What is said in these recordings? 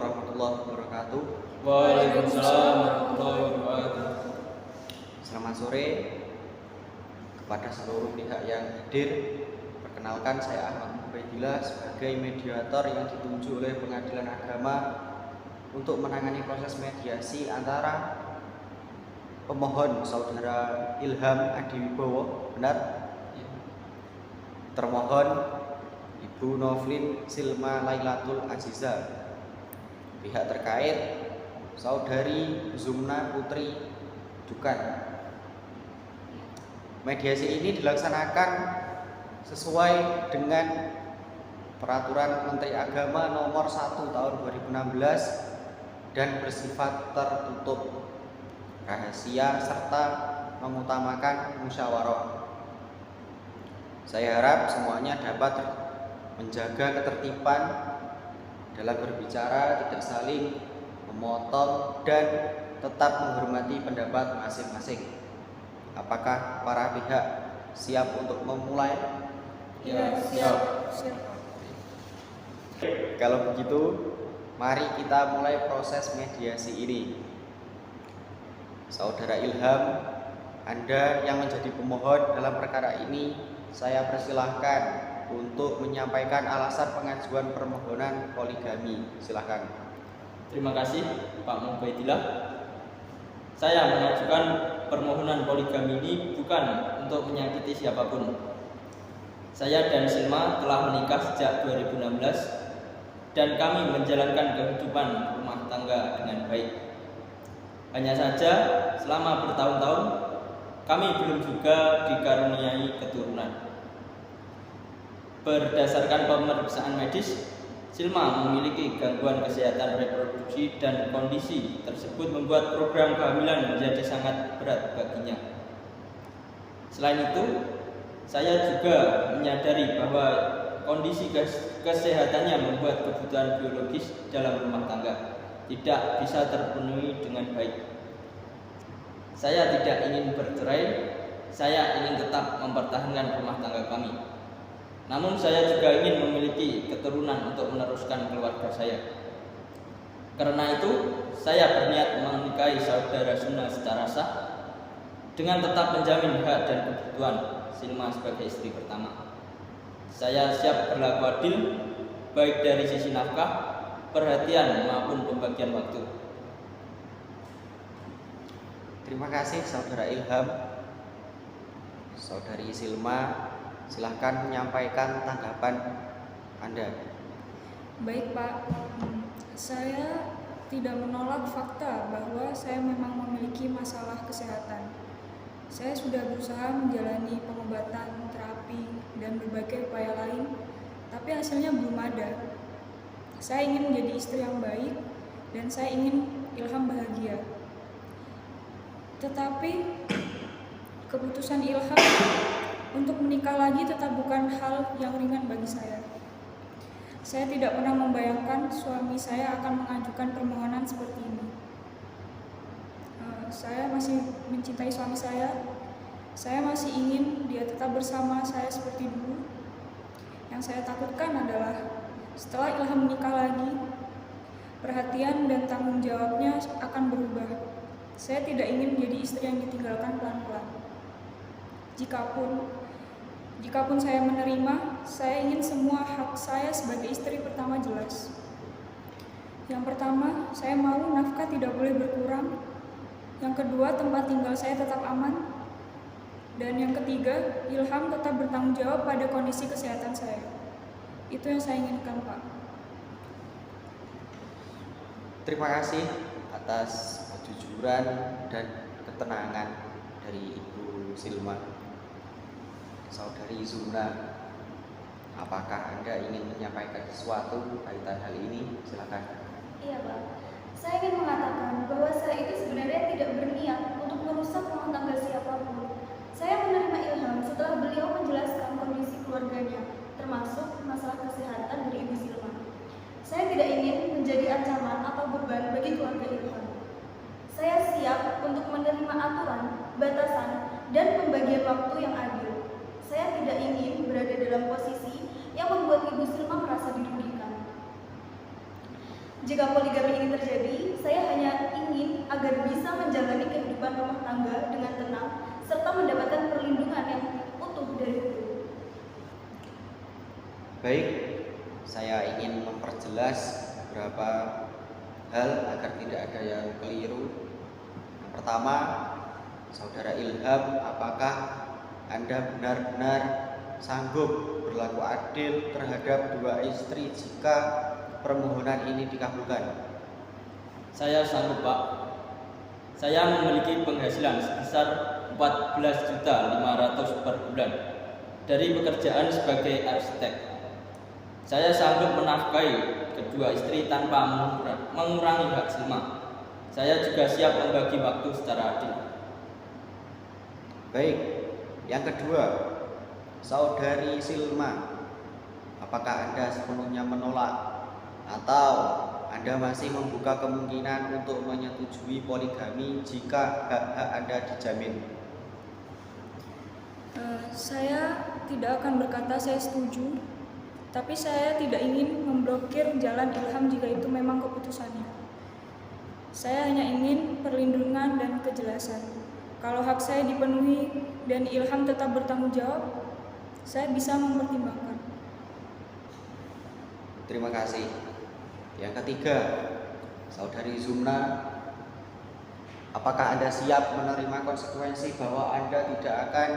warahmatullahi wabarakatuh. Waalaikumsalam warahmatullahi wabarakatuh. Selamat sore kepada seluruh pihak yang hadir. Perkenalkan, saya Ahmad Mubaidillah sebagai mediator yang ditunjuk oleh Pengadilan Agama untuk menangani proses mediasi antara pemohon saudara Ilham Adiwibowo, benar? Termohon Ibu Novlin Silma Lailatul Aziza. Pihak terkait saudari Zumna Putri Dukan. Mediasi ini dilaksanakan sesuai dengan Peraturan Menteri Agama Nomor 1 Tahun 2016 dan bersifat tertutup, rahasia serta mengutamakan musyawarah. Saya harap semuanya dapat menjaga ketertiban dalam berbicara, tidak saling memotong dan tetap menghormati pendapat masing-masing. Apakah para pihak siap untuk memulai? Ya, siap. Kalau begitu, mari kita mulai proses mediasi ini. Saudara Ilham, Anda yang menjadi pemohon dalam perkara ini, saya persilahkan untuk menyampaikan alasan pengajuan permohonan poligami. Silakan. Terima kasih Pak Mubaidillah. Saya mengajukan permohonan poligami ini bukan untuk menyakiti siapapun. Saya dan Silma telah menikah sejak 2016 dan kami menjalankan kehidupan rumah tangga dengan baik. Hanya saja selama bertahun-tahun kami belum juga dikaruniai keturunan. Berdasarkan pemeriksaan medis, Silma memiliki gangguan kesehatan reproduksi dan kondisi tersebut membuat program kehamilan menjadi sangat berat baginya. Selain itu, saya juga menyadari bahwa kondisi kesehatannya membuat kebutuhan biologis dalam rumah tangga tidak bisa terpenuhi dengan baik. Saya tidak ingin bercerai, saya ingin tetap mempertahankan rumah tangga kami. Namun saya juga ingin memiliki keturunan untuk meneruskan keluarga saya. Karena itu, saya berniat menikahi saudara Zumna secara sah dengan tetap menjamin hak dan kebutuhan Silma sebagai istri pertama. Saya siap berlaku adil, baik dari sisi nafkah, perhatian maupun pembagian waktu. Terima kasih saudara Ilham. Saudari Silma, silahkan menyampaikan tanggapan Anda. Baik Pak, saya tidak menolak fakta bahwa saya memang memiliki masalah kesehatan. Saya sudah berusaha menjalani pengobatan, terapi, dan berbagai upaya lain, tapi hasilnya belum ada. Saya ingin menjadi istri yang baik, dan saya ingin Ilham bahagia. Tetapi keputusan Ilham untuk menikah lagi tetap bukan hal yang ringan bagi saya. Saya tidak pernah membayangkan suami saya akan mengajukan permohonan seperti ini. Saya masih mencintai suami saya. Saya masih ingin dia tetap bersama saya seperti dulu. Yang saya takutkan adalah setelah Ilham menikah lagi, perhatian dan tanggung jawabnya akan berubah. Saya tidak ingin menjadi istri yang ditinggalkan pelan-pelan. Jikapun saya menerima, saya ingin semua hak saya sebagai istri pertama jelas. Yang pertama, saya mau nafkah tidak boleh berkurang. Yang kedua, tempat tinggal saya tetap aman. Dan yang ketiga, Ilham tetap bertanggung jawab pada kondisi kesehatan saya. Itu yang saya inginkan, Pak. Terima kasih atas kejujuran dan ketenangan dari Ibu Silma. Saudari Zumna, apakah Anda ingin menyampaikan sesuatu kaitan hal ini? Silakan. Iya Pak, saya ingin mengatakan bahwa saya itu sebenarnya tidak berniat untuk merusak rumah tangga siapapun. Saya menerima Ilham setelah beliau menjelaskan kondisi keluarganya, termasuk masalah kesehatan dari Ibu Silma. Saya tidak ingin menjadi ancaman atau beban bagi keluarga Ilham. Saya siap untuk menerima aturan, batasan, dan pembagian waktu yang adil. Saya tidak ingin berada dalam posisi yang membuat Ibu Silma merasa dirugikan. Jika poligami ini terjadi, saya hanya ingin agar bisa menjalani kehidupan rumah tangga dengan tenang serta mendapatkan perlindungan yang utuh dari hukum. Baik, saya ingin memperjelas beberapa hal agar tidak ada yang keliru. Yang pertama, Saudara Ilham, apakah Anda benar-benar sanggup berlaku adil terhadap dua istri jika permohonan ini dikabulkan? Saya sanggup, Pak. Saya memiliki penghasilan sebesar 14.500 per bulan dari pekerjaan sebagai arsitek. Saya sanggup menafkahi kedua istri tanpa mengurangi hak Silma. Saya juga siap membagi waktu secara adil. Baik, yang kedua, Saudari Silma, apakah Anda sepenuhnya menolak atau Anda masih membuka kemungkinan untuk menyetujui poligami jika hak-hak Anda dijamin? Saya tidak akan berkata saya setuju, tapi saya tidak ingin memblokir jalan Ilham jika itu memang keputusannya. Saya hanya ingin perlindungan dan kejelasan. Kalau hak saya dipenuhi dan Ilham tetap bertanggung jawab, saya bisa mempertimbangkan. Terima kasih. Yang ketiga, Saudari Zumna, apakah Anda siap menerima konsekuensi bahwa Anda tidak akan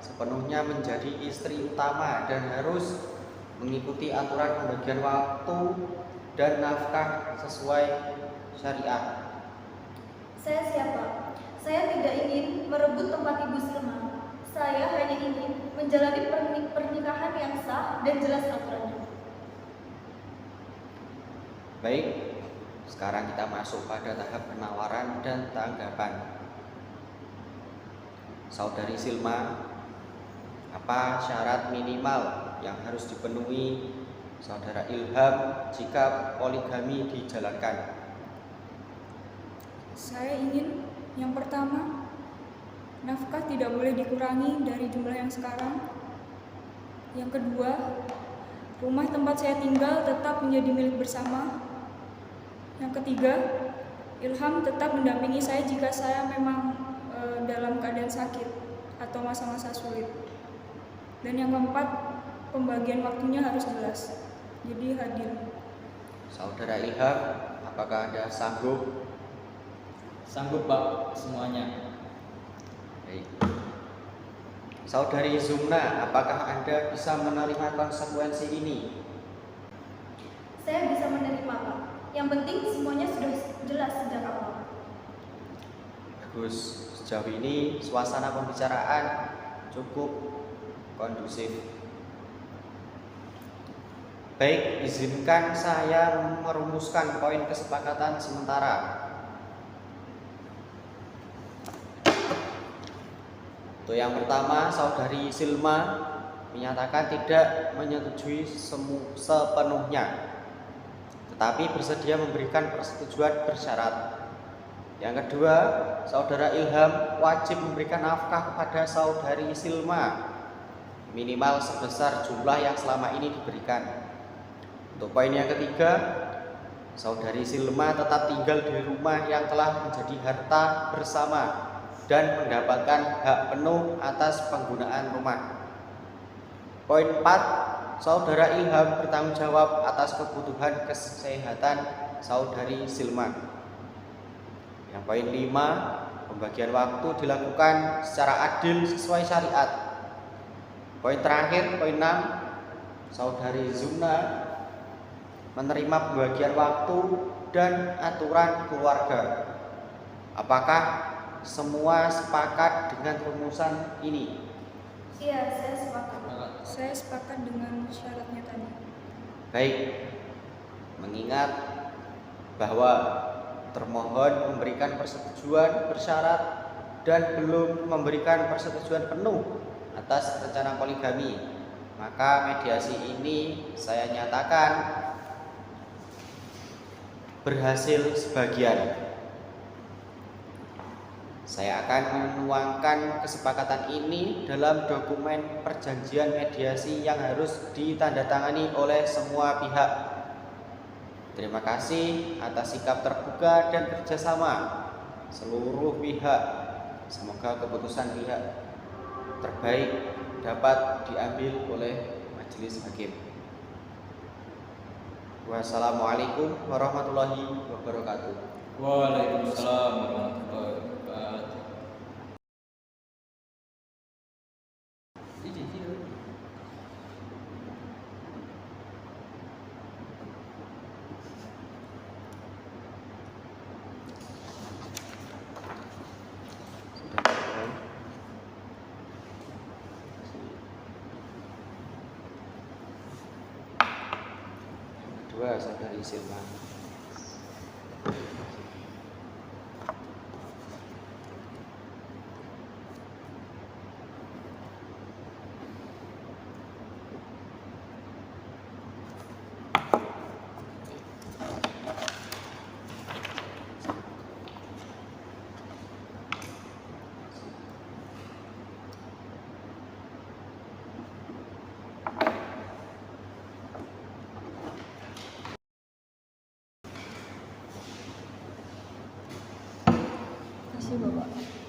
sepenuhnya menjadi istri utama dan harus mengikuti aturan pembagian waktu dan nafkah sesuai syariat? Saya siap, Pak. Saya tidak ingin merebut tempat Ibu Silma. Saya hanya ingin menjalani pernikahan yang sah dan jelas aturannya. Baik, sekarang kita masuk pada tahap penawaran dan tanggapan. Saudari Silma, apa syarat minimal yang harus dipenuhi Saudara Ilham jika poligami dijalankan? Saya ingin yang pertama, nafkah tidak boleh dikurangi dari jumlah yang sekarang. Yang kedua, rumah tempat saya tinggal tetap menjadi milik bersama. Yang ketiga, Ilham tetap mendampingi saya jika saya memang dalam keadaan sakit atau masa-masa sulit. Dan yang keempat, pembagian waktunya harus jelas, jadi adil. Saudara Ilham, apakah Anda sanggup? Sanggup, Pak, semuanya. Baik. Saudari Zumna, apakah Anda bisa menerima konsekuensi ini? Saya bisa menerima, Pak. Yang penting semuanya sudah jelas sejak awal. Bagus, sejauh ini suasana pembicaraan cukup kondusif. Baik, izinkan saya merumuskan poin kesepakatan sementara. Untuk yang pertama, Saudari Silma menyatakan tidak menyetujui sepenuhnya, tetapi bersedia memberikan persetujuan bersyarat. Yang kedua, Saudara Ilham wajib memberikan nafkah kepada Saudari Silma minimal sebesar jumlah yang selama ini diberikan. Untuk poin yang ketiga, Saudari Silma tetap tinggal di rumah yang telah menjadi harta bersama dan mendapatkan hak penuh atas penggunaan rumah. Poin 4, Saudara Ilham bertanggung jawab atas kebutuhan kesehatan Saudari Silma. Yang poin 5, pembagian waktu dilakukan secara adil sesuai syariat. Poin terakhir, poin 6, Saudari Zumna menerima pembagian waktu dan aturan keluarga. Apakah semua sepakat dengan rumusan ini? Iya, saya sepakat. Saya sepakat dengan syaratnya tadi. Baik, mengingat bahwa termohon memberikan persetujuan bersyarat dan belum memberikan persetujuan penuh atas rencana poligami, maka mediasi ini saya nyatakan berhasil sebagian. Saya akan menuangkan kesepakatan ini dalam dokumen perjanjian mediasi yang harus ditandatangani oleh semua pihak. Terima kasih atas sikap terbuka dan kerjasama seluruh pihak. Semoga keputusan pihak terbaik dapat diambil oleh majelis hakim. Wassalamualaikum warahmatullahi wabarakatuh. Waalaikumsalam warahmatullahi wabarakatuh. Dua saudari Silma. Terima kasih Bapak.